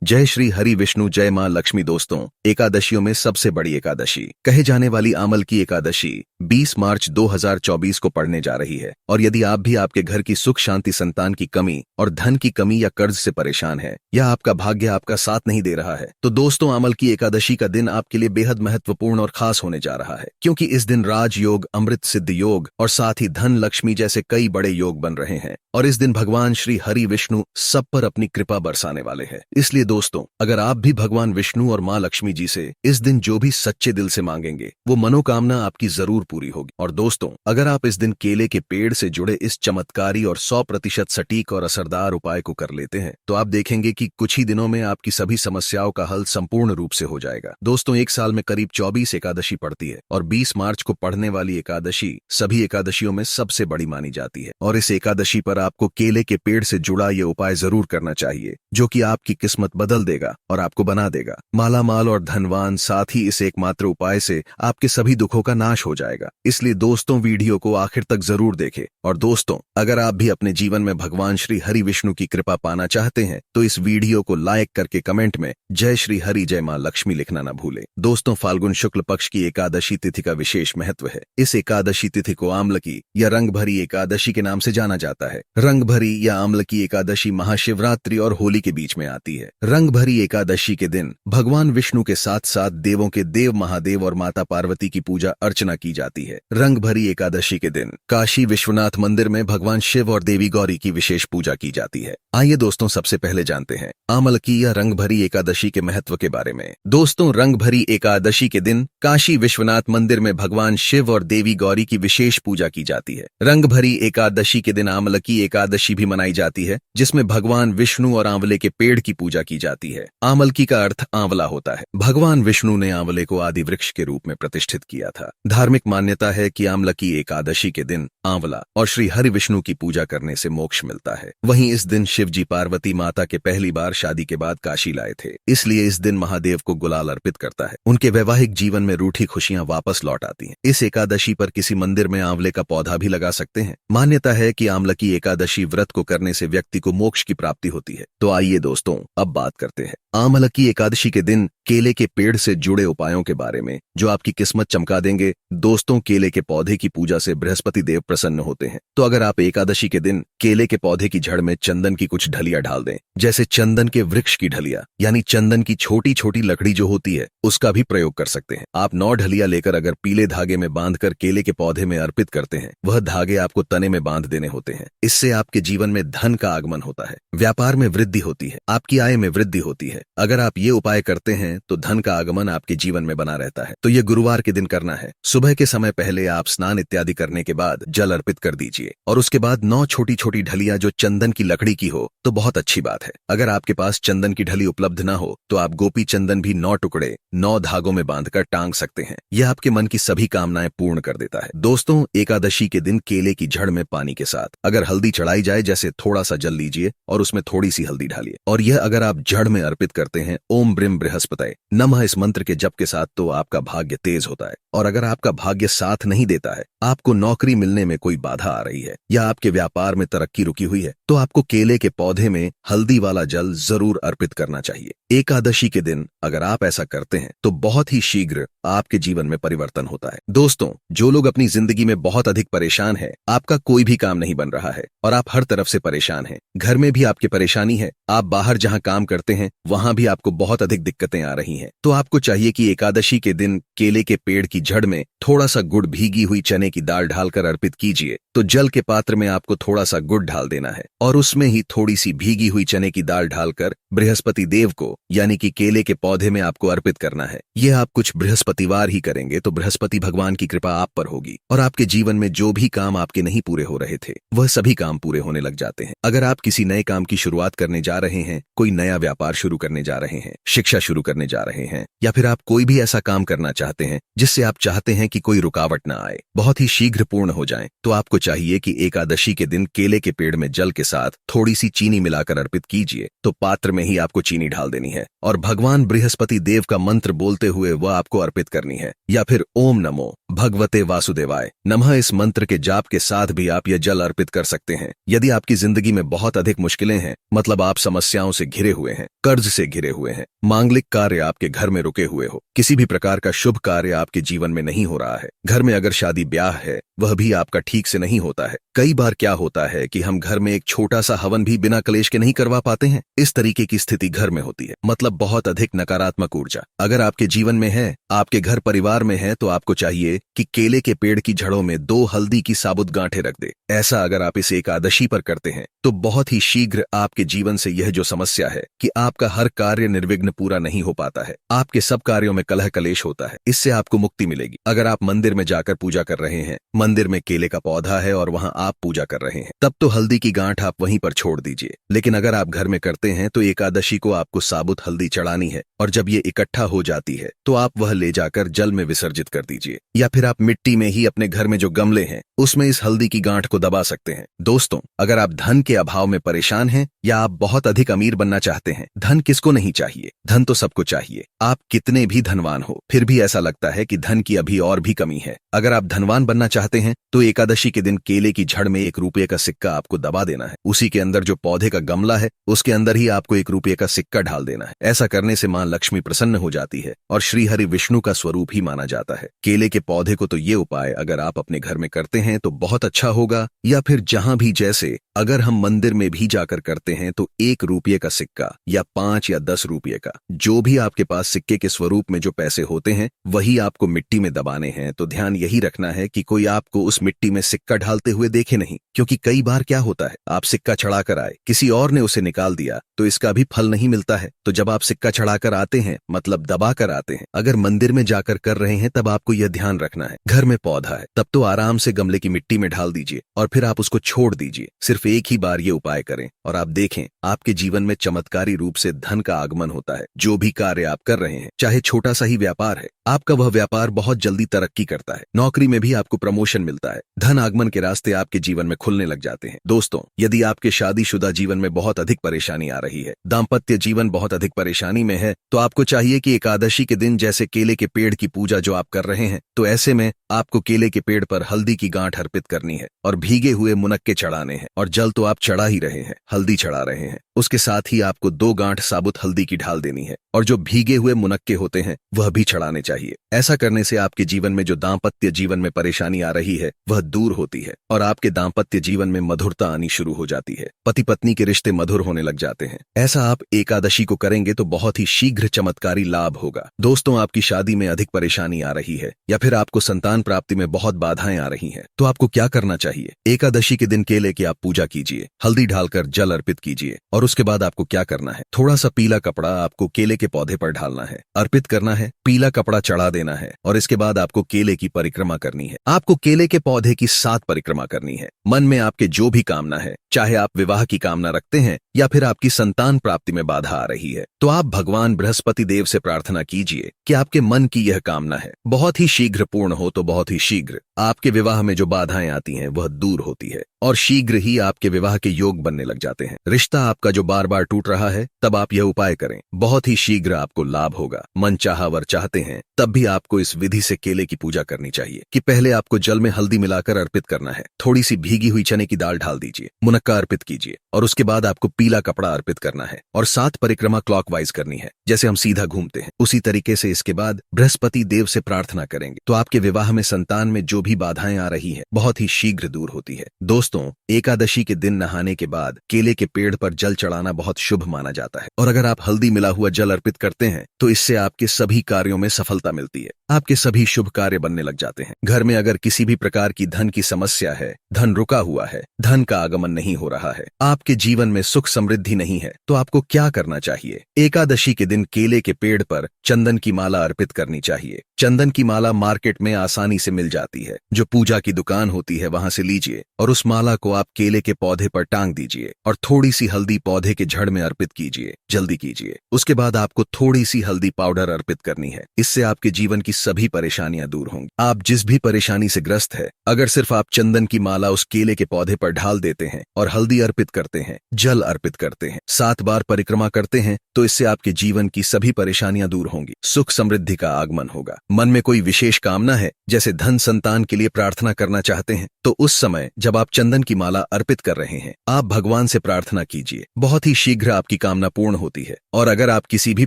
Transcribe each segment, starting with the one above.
जय श्री हरि विष्णु जय मां लक्ष्मी। दोस्तों, एकादशियों में सबसे बड़ी एकादशी कहे जाने वाली आमल की एकादशी 20 मार्च 2024 को पड़ने जा रही है। और यदि आप भी आपके घर की सुख शांति, संतान की कमी और धन की कमी या कर्ज से परेशान है या आपका भाग्य आपका साथ नहीं दे रहा है, तो दोस्तों आमल की एकादशी का दिन आपके लिए बेहद महत्वपूर्ण और खास होने जा रहा है, क्योंकि इस दिन राज योग, अमृत सिद्ध योग और साथ ही धन लक्ष्मी जैसे कई बड़े योग बन रहे हैं। और इस दिन भगवान श्री हरि विष्णु सब पर अपनी कृपा बरसाने वाले हैं। इसलिए दोस्तों, अगर आप भी भगवान विष्णु और मां लक्ष्मी जी से इस दिन जो भी सच्चे दिल से मांगेंगे वो मनोकामना आपकी जरूर पूरी होगी। और दोस्तों, अगर आप इस दिन केले के पेड़ से जुड़े इस चमत्कारी और 100% सटीक और असरदार उपाय को कर लेते हैं तो आप देखेंगे कि कुछ ही दिनों में आपकी सभी समस्याओं का हल संपूर्ण रूप से हो जाएगा। दोस्तों, एक साल में करीब 24 एकादशी पड़ती है और 20 मार्च को पड़ने वाली एकादशी सभी एकादशियों में सबसे बड़ी मानी जाती है। और इस एकादशी पर आपको केले के पेड़ से जुड़ा ये उपाय जरूर करना चाहिए, जो कि आपकी किस्मत बदल देगा और आपको बना देगा माला माल और धनवान। साथ ही इस एकमात्र उपाय से आपके सभी दुखों का नाश हो जाएगा। इसलिए दोस्तों, वीडियो को आखिर तक जरूर देखें। और दोस्तों, अगर आप भी अपने जीवन में भगवान श्री हरि विष्णु की कृपा पाना चाहते हैं तो इस वीडियो को लाइक करके कमेंट में जय श्री हरि जय मां लक्ष्मी लिखना न भूलें। दोस्तों, फाल्गुन शुक्ल पक्ष की एकादशी तिथि का विशेष महत्व है। इस एकादशी तिथि को आमलकी या रंग भरी एकादशी के नाम से जाना जाता है। रंग भरी या आमलकी एकादशी महाशिवरात्रि और होली के बीच में आती है। रंग भरी एकादशी के दिन भगवान विष्णु के साथ साथ देवों के देव महादेव और माता पार्वती की पूजा अर्चना की जाती है। रंग भरी एकादशी के दिन काशी विश्वनाथ मंदिर में भगवान शिव और देवी गौरी की विशेष पूजा की जाती है। आइए दोस्तों, सबसे पहले जानते हैं आमलकी या रंग भरी एकादशी के महत्व के बारे में। दोस्तों, रंग भरी एकादशी के दिन काशी विश्वनाथ मंदिर में भगवान शिव और देवी गौरी की विशेष पूजा की जाती है। रंग भरी एकादशी के दिन आमलकी एकादशी भी मनाई जाती है, जिसमें भगवान विष्णु और आंवले के पेड़ की पूजा की जाती है। आमलकी का अर्थ आंवला होता है। भगवान विष्णु ने आंवले को आदि वृक्ष के रूप में प्रतिष्ठित किया था। धार्मिक मान्यता है कि आमलकी एकादशी के दिन आंवला और श्री हरि विष्णु की पूजा करने से मोक्ष मिलता है। वहीं इस दिन शिव जी पार्वती माता के पहली बार शादी के बाद काशी लाए थे, इसलिए इस दिन महादेव को गुलाल अर्पित करता है। उनके वैवाहिक जीवन में रूठी खुशियां वापस लौट आती हैं। इस एकादशी पर किसी मंदिर में आंवले का पौधा भी लगा सकते हैं। मान्यता है कि आमलकी एकादशी व्रत को करने से व्यक्ति को मोक्ष की प्राप्ति होती है। तो आइए दोस्तों, अब बात करते हैं आमलकी एकादशी के दिन केले के पेड़ से जुड़े उपायों के बारे में, जो आपकी किस्मत चमका देंगे। दोस्तों, केले के पौधे की पूजा से बृहस्पति देव प्रसन्न होते हैं। तो अगर आप एकादशी के दिन केले के पौधे की जड़ में चंदन की कुछ ढलिया डाल दें, जैसे चंदन के वृक्ष की ढलिया, यानी चंदन की छोटी छोटी लकड़ी जो होती है, उसका भी प्रयोग कर सकते हैं। आप 9 ढलिया लेकर अगर पीले धागे में बांधकर केले के पौधे में अर्पित करते हैं, वह धागे आपको तने में बांध देने होते हैं। इससे आपके जीवन में धन का आगमन होता है, व्यापार में वृद्धि होती है, आपकी आय में वृद्धि होती है। अगर आप ये उपाय करते हैं तो धन का आगमन आपके जीवन में बना रहता है। तो ये गुरुवार के दिन करना है। सुबह के समय पहले आप स्नान इत्यादि करने के बाद जल अर्पित कर दीजिए और उसके बाद 9 छोटी छोटी ढलियां जो चंदन की लकड़ी की हो तो बहुत अच्छी बात है। अगर आपके पास चंदन की ढली उपलब्ध ना हो तो आप गोपी चंदन भी 9 टुकड़े 9 धागों में बांधकर टांग सकते हैं। यह आपके मन की सभी कामनाएं पूर्ण कर देता है। दोस्तों, एकादशी के दिन केले की जड़ में पानी के साथ अगर हल्दी चढ़ाई जाए, जैसे थोड़ा सा जल लीजिए और उसमें थोड़ी सी हल्दी डालिए, और यह अगर आप जड़ में अर्पित करते हैं ओम ब्रिम बृहस्पतये नमः इस मंत्र के जप के साथ, तो आपका भाग्य तेज होता है। और अगर आपका भाग्य साथ नहीं देता है, आपको नौकरी मिलने में कोई बाधा आ रही है या आपके व्यापार में तरक्की रुकी हुई है, तो आपको केले के पौधे में हल्दी वाला जल जरूर अर्पित करना चाहिए। एकादशी के दिन अगर आप ऐसा करते हैं तो बहुत ही शीघ्र आपके जीवन में परिवर्तन होता है। दोस्तों, जो लोग अपनी जिंदगी में बहुत अधिक परेशान है, आपका कोई भी काम नहीं बन रहा है और आप हर तरफ से परेशान हैं, घर में भी आपकी परेशानी है, आप बाहर जहां काम करते हैं वहां भी आपको बहुत अधिक दिक्कतें आ रही हैं, तो आपको चाहिए कि एकादशी के दिन केले के पेड़ की जड़ में थोड़ा सा गुड़, भीगी हुई चने की दाल डालकर अर्पित कीजिए। तो जल के पात्र में आपको थोड़ा सा गुड़ डाल देना है और उसमें ही थोड़ी सी भीगी हुई चने की दाल डालकर बृहस्पति देव को, यानी कि केले के पौधे में आपको अर्पित करना है। यह आप कुछ बृहस्पतिवार ही करेंगे तो बृहस्पति भगवान की कृपा आप पर होगी और आपके जीवन में जो भी काम आपके नहीं पूरे हो रहे थे, वह सभी काम पूरे होने लग जाते हैं। अगर आप किसी नए काम की शुरुआत करने जा रहे हैं, कोई नया व्यापार शुरू करने जा रहे हैं, शिक्षा शुरू करने जा रहे हैं, या फिर आप कोई भी ऐसा काम करना चाहते हैं जिससे आप चाहते हैं कि कोई रुकावट ना आए, बहुत ही शीघ्र पूर्ण हो जाए, तो आपको चाहिए कि एकादशी के दिन केले के पेड़ में जल के साथ थोड़ी सी चीनी मिलाकर अर्पित कीजिए। तो पात्र में ही आपको चीनी डाल देनी है और भगवान बृहस्पति देव का मंत्र बोलते हुए वह आपको अर्पित करनी है, या फिर ओम नमो भगवते वासुदेवाय नमः इस मंत्र के जाप के साथ भी आप यह जल अर्पित कर सकते हैं। यदि आपकी जिंदगी में बहुत अधिक मुश्किलें हैं, मतलब आप समस्याओं से घिरे हुए हैं, कर्ज से घिरे हुए हैं, मांगलिक कार्य आपके घर में रुके हुए हो, किसी भी प्रकार का शुभ कार्य आपके जीवन में नहीं हो रहा है, घर में अगर शादी ब्याह है वह भी आपका ठीक से नहीं होता है। कई बार क्या होता है कि हम घर में एक छोटा सा हवन भी बिना कलेश के नहीं करवा पाते हैं। इस तरीके की स्थिति घर में होती है, मतलब बहुत अधिक नकारात्मक ऊर्जा अगर आपके जीवन में है, आपके घर परिवार में है, तो आपको चाहिए कि केले के पेड़ की जड़ों में 2 हल्दी की साबुत गांठें रख दे। ऐसा अगर आप इस एकादशी पर करते हैं तो बहुत ही शीघ्र आपके जीवन से यह जो समस्या है कि आपका हर कार्य निर्विघ्न पूरा नहीं हो पाता है, आपके सब कार्यों में कलह कलेश होता है, इससे आपको मुक्ति मिलेगी। अगर आप मंदिर में जाकर पूजा कर रहे हैं, मंदिर में केले का पौधा है और वहां आप पूजा कर रहे हैं, तब तो हल्दी की गांठ आप वहीं पर छोड़ दीजिए। लेकिन अगर आप घर में करते हैं तो एकादशी को आपको साबुत हल्दी चढ़ानी है, और जब ये इकट्ठा हो जाती है तो आप वह ले जाकर जल में विसर्जित कर दीजिए, या फिर आप मिट्टी में ही अपने घर में जो गमले हैं उसमें इस हल्दी की गांठ को दबा सकते हैं। दोस्तों, अगर आप धन के अभाव में परेशान हैं या आप बहुत अधिक अमीर बनना चाहते हैं, धन किसको नहीं चाहिए, धन तो सबको चाहिए। आप कितने भी धनवान हो फिर भी ऐसा लगता है कि धन की अभी और भी कमी है। अगर आप धनवान बनना चाहते हैं तो एकादशी के दिन केले की जड़ में 1 रुपये का सिक्का आपको दबा देना है। उसी के अंदर जो पौधे का गमला है उसके अंदर ही आपको 1 रुपये का सिक्का डाल देना है। ऐसा करने से मां लक्ष्मी प्रसन्न हो जाती है और श्री हरि विष्णु का स्वरूप ही माना जाता है। केले के पौधे को तो ये उपाय अगर आप अपने घर में करते हैं तो बहुत अच्छा होगा, या फिर जहां भी, जैसे अगर हम मंदिर में भी जाकर करते हैं तो 1 रुपये का सिक्का या 5 या 10 रुपये का, जो भी आपके पास सिक्के के स्वरूप में जो पैसे होते हैं वही आपको मिट्टी में दबाने हैं। तो ध्यान यही रखना है कि कोई आपको उस मिट्टी में सिक्का ढालते हुए देखे नहीं, क्योंकि कई बार क्या होता है, आप सिक्का चढ़ाकर आए, किसी और ने उसे निकाल दिया तो इसका भी फल नहीं मिलता है। तो जब आप सिक्का चढ़ाकर आते हैं, मतलब दबा कर आते हैं, अगर मंदिर में जाकर कर रहे हैं तब आपको यह ध्यान रखना है। घर में पौधा है तब तो आराम से गमले की मिट्टी में ढाल दीजिए और फिर आप उसको छोड़ दीजिए। सिर्फ एक ही बार ये उपाय करें और आप देखें आपके जीवन में चमत्कारी रूप से धन का आगमन होता है। जो भी कार्य आप कर रहे हैं, चाहे छोटा सा ही व्यापार है, आपका वह व्यापार बहुत जल्दी तरक्की करता है। नौकरी में भी आपको प्रमोशन मिलता है। धन आगमन के रास्ते आपके जीवन में खुलने लग जाते हैं। दोस्तों, यदि आपके शादीशुदा जीवन में बहुत अधिक परेशानी आ रही है, दाम्पत्य जीवन बहुत अधिक परेशानी में है, तो आपको चाहिए कि एकादशी के दिन जैसे केले के पेड़ की पूजा जो आप कर रहे हैं, तो ऐसे में आपको केले के पेड़ पर हल्दी की गांठ अर्पित करनी है और भीगे हुए मुनक्के चढ़ाने हैं। और जल तो आप चढ़ा ही रहे हैं, हल्दी चढ़ा रहे हैं, उसके साथ ही आपको 2 गांठ साबुत हल्दी की ढाल देनी है और जो भीगे हुए मुनक्के होते हैं वह भी चढ़ाने चाहिए। ऐसा करने से आपके जीवन में जो दाम्पत्य जीवन में परेशानी आ रही है वह दूर होती है और आपके दाम्पत्य जीवन में मधुरता आनी शुरू हो जाती है। पति पत्नी के रिश्ते मधुर होने लग जाते हैं। ऐसा आप एकादशी को करेंगे तो बहुत ही शीघ्र चमत्कारी लाभ होगा। दोस्तों, आपकी शादी में अधिक परेशानी आ रही है या फिर आपको संतान प्राप्ति में बहुत बाधाएं आ रही हैं, तो आपको क्या करना चाहिए? एकादशी के दिन केले की आप पूजा कीजिए, हल्दी डालकर जल अर्पित कीजिए और उसके बाद आपको क्या करना है, थोड़ा सा पीला कपड़ा आपको केले के पौधे पर ढालना है, अर्पित करना है, पीला कपड़ा चढ़ा देना है और इसके बाद आपको केले की परिक्रमा करनी है। आपको केले के पौधे की 7 परिक्रमा करनी है। मन में आपके जो भी कामना है, चाहे आप विवाह की कामना रखते हैं या फिर आपकी संतान प्राप्ति में बाधा आ रही है, तो आप भगवान बृहस्पति देव से प्रार्थना कीजिए कि आपके मन की यह कामना है बहुत ही शीघ्र पूर्ण हो, तो बहुत ही शीघ्र आपके विवाह में जो बाधाएं आती हैं वह दूर होती है और शीघ्र ही आपके विवाह के योग बनने लग जाते हैं। रिश्ता आपका जो बार बार टूट रहा है, तब आप यह उपाय करें, बहुत ही शीघ्र आपको लाभ होगा। मन चाहा वर चाहते हैं तब भी आपको इस विधि से केले की पूजा करनी चाहिए कि पहले आपको जल में हल्दी मिलाकर अर्पित करना है, थोड़ी सी भीगी हुई चने की दाल डाल दीजिए, मुनक्का अर्पित कीजिए और उसके बाद आपको पीला कपड़ा अर्पित करना है और 7 परिक्रमा क्लॉकवाइज करनी है, जैसे हम सीधा घूमते हैं उसी तरीके से। इसके बाद बृहस्पति देव से प्रार्थना करेंगे तो आपके विवाह में, संतान में जो भी बाधाएं आ रही है बहुत ही शीघ्र दूर होती है। दोस्तों, एकादशी के दिन नहाने के बाद केले के पेड़ पर जल चढ़ाना बहुत शुभ माना जाता है और अगर आप हल्दी मिला हुआ जल अर्पित करते हैं तो इससे आपके सभी कार्यों में सफलता मिलती है, आपके सभी शुभ कार्य बनने लग जाते हैं। घर में अगर किसी भी प्रकार की धन की समस्या है, धन रुका हुआ है, धन का आगमन नहीं हो रहा है, आपके जीवन में सुख समृद्धि नहीं है, तो आपको क्या करना चाहिए? एकादशी के दिन केले के पेड़ पर चंदन की माला अर्पित करनी चाहिए। चंदन की माला मार्केट में आसानी से मिल जाती है, जो पूजा की दुकान होती है वहां से लीजिए और उस माला को आप केले के पौधे पर टांग दीजिए और थोड़ी सी हल्दी पौधे के जड़ में अर्पित कीजिए। जल्दी कीजिए। उसके बाद आपको थोड़ी सी हल्दी पाउडर अर्पित करनी है। इससे आपके जीवन की सभी परेशानियां दूर होंगी। आप जिस भी परेशानी से ग्रस्त है, अगर सिर्फ आप चंदन की माला उस केले के पौधे पर ढाल देते हैं और हल्दी अर्पित करते हैं, जल अर्पित करते हैं, 7 बार परिक्रमा करते हैं, तो इससे आपके जीवन की सभी परेशानियां दूर होंगी, सुख समृद्धि का आगमन होगा। मन में कोई विशेष कामना है, जैसे धन संतान के लिए प्रार्थना करना चाहते हैं, तो उस समय जब आप चंदन की माला अर्पित कर रहे हैं, आप भगवान से प्रार्थना कीजिए। बहुत ही शीघ्र आपकी कामना पूर्ण होती है। और अगर आप किसी भी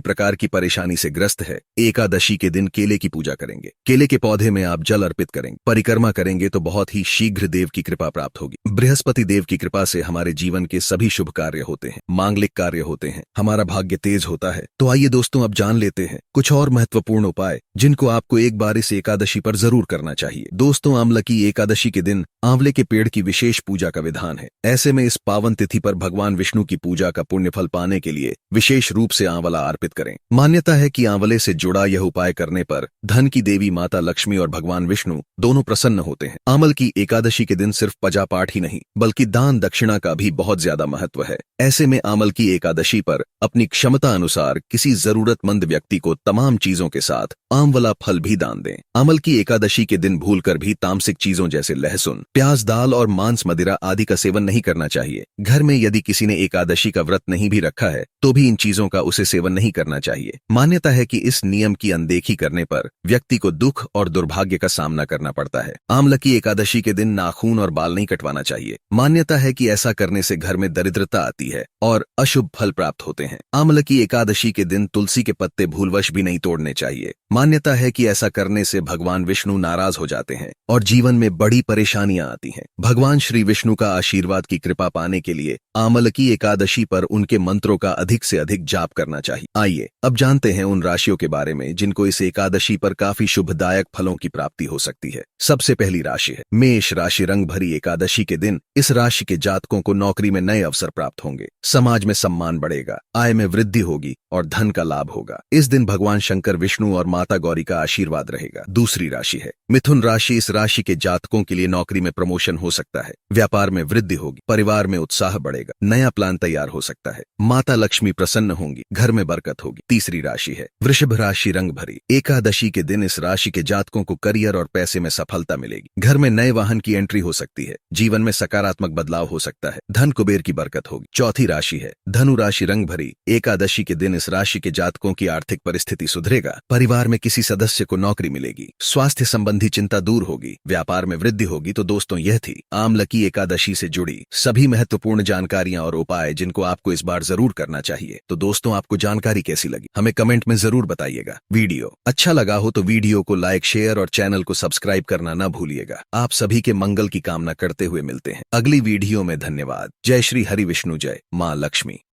प्रकार की परेशानी से ग्रस्त है, एकादशी के दिन केले की पूजा करेंगे, केले के पौधे में आप जल अर्पित करेंगे, परिक्रमा करेंगे, तो बहुत ही शीघ्र देव की कृपा प्राप्त होगी। बृहस्पति देव की कृपा से हमारे जीवन के सभी शुभ कार्य होते हैं, मांगलिक कार्य होते हैं, हमारा भाग्य तेज होता है। तो आइए दोस्तों, अब जान लेते हैं कुछ और महत्वपूर्ण उपाय जिनको आपको एक बार इस एकादशी पर जरूर करना चाहिए। दोस्तों, आंवला की एकादशी के दिन आंवले के पेड़ की विशेष पूजा का विधान है। ऐसे में इस पावन तिथि पर भगवान विष्णु की पूजा का पुण्य फल पाने के लिए विशेष रूप से आंवला अर्पित करें। मान्यता है कि आंवले से जुड़ा यह उपाय करने पर धन की देवी माता लक्ष्मी और भगवान विष्णु दोनों प्रसन्न होते हैं। आंवल की एकादशी के दिन सिर्फ पूजा पाठ ही नहीं, बल्कि दान दक्षिणा का भी बहुत ज्यादा महत्व है। ऐसे में आंवल की एकादशी पर अपनी क्षमता अनुसार किसी जरूरतमंद व्यक्ति को तमाम चीजों के साथ आंवला फल भी दान दें। आंवल की एकादशी के दिन भूलकर भी तामसिक चीजों जैसे लहसुन, प्याज, दाल और मांस, मदिरा आदि का सेवन नहीं करना चाहिए। घर में यदि किसी ने एकादशी का व्रत नहीं भी रखा है, तो भी इन चीजों का उसे सेवन नहीं करना चाहिए। मान्यता है कि इस नियम की अनदेखी करने पर व्यक्ति को दुख और दुर्भाग्य का सामना करना पड़ता है। आंवला की एकादशी के दिन नाखून और बाल नहीं कटवाना चाहिए। मान्यता है कि ऐसा करने से घर में दरिद्रता आती है और अशुभ फल प्राप्त होते हैं। आंवला की एकादशी के दिन तुलसी के पत्ते भूलवश भी नहीं तोड़ने चाहिए। मान्यता है कि ऐसा करने से भगवान विष्णु नाराज हो जाते हैं और जीवन में बड़ी परेशानियां आती हैं। भगवान श्री विष्णु का आशीर्वाद की कृपा पाने के लिए आंवला की एकादशी पर उनके मंत्रों का अधिक से अधिक जाप करना चाहिए। आइए अब जानते हैं उन राशियों के बारे में जिनको इस एकादशी पर काफी शुभदायक फलों की प्राप्ति हो सकती है। सबसे पहली राशि है मेष राशि। रंग भरी एकादशी के दिन इस राशि के जातकों को नौकरी में नए अवसर प्राप्त होंगे, समाज में सम्मान बढ़ेगा, आय में वृद्धि होगी और धन का लाभ होगा। इस दिन भगवान शंकर, विष्णु और माता गौरी का आशीर्वाद रहेगा। दूसरी राशि है मिथुन राशि। इस राशि के जातकों के लिए नौकरी में प्रमोशन हो सकता है, व्यापार में वृद्धि होगी, परिवार में उत्साह बढ़ेगा, नया प्लान तैयार हो सकता है, माता लक्ष्मी प्रसन्न होंगी, घर में बरकत होगी। तीसरी राशि है वृषभ राशि। रंग भरी एकादशी के दिन इस राशि के जातकों को करियर और पैसे में सफलता मिलेगी, घर में नए वाहन की एंट्री हो सकती है, जीवन में सकारात्मक बदलाव हो सकता है, धन कुबेर की बरकत होगी। चौथी राशि है धनु राशि। रंग भरी एकादशी के दिन इस राशि के जातकों की आर्थिक परिस्थिति सुधरेगा, परिवार में किसी सदस्य को नौकरी मिलेगी, स्वास्थ्य संबंधी चिंता दूर होगी, व्यापार में वृद्धि होगी। तो दोस्तों, यह थी आंवला की एकादशी से जुड़ी सभी महत्वपूर्ण जानकारियां और उपाय जिनको आपको इस बार जरूर करना चाहिए। तो दोस्तों, आपको जानकारी कैसी लगी हमें कमेंट में जरूर बताइएगा। वीडियो अच्छा लगा हो तो वीडियो को लाइक, शेयर और चैनल को सब्सक्राइब करना ना भूलिएगा। आप सभी के मंगल की कामना करते हुए मिलते हैं अगली वीडियो में। धन्यवाद। जय श्री हरि विष्णु, जय मां लक्ष्मी।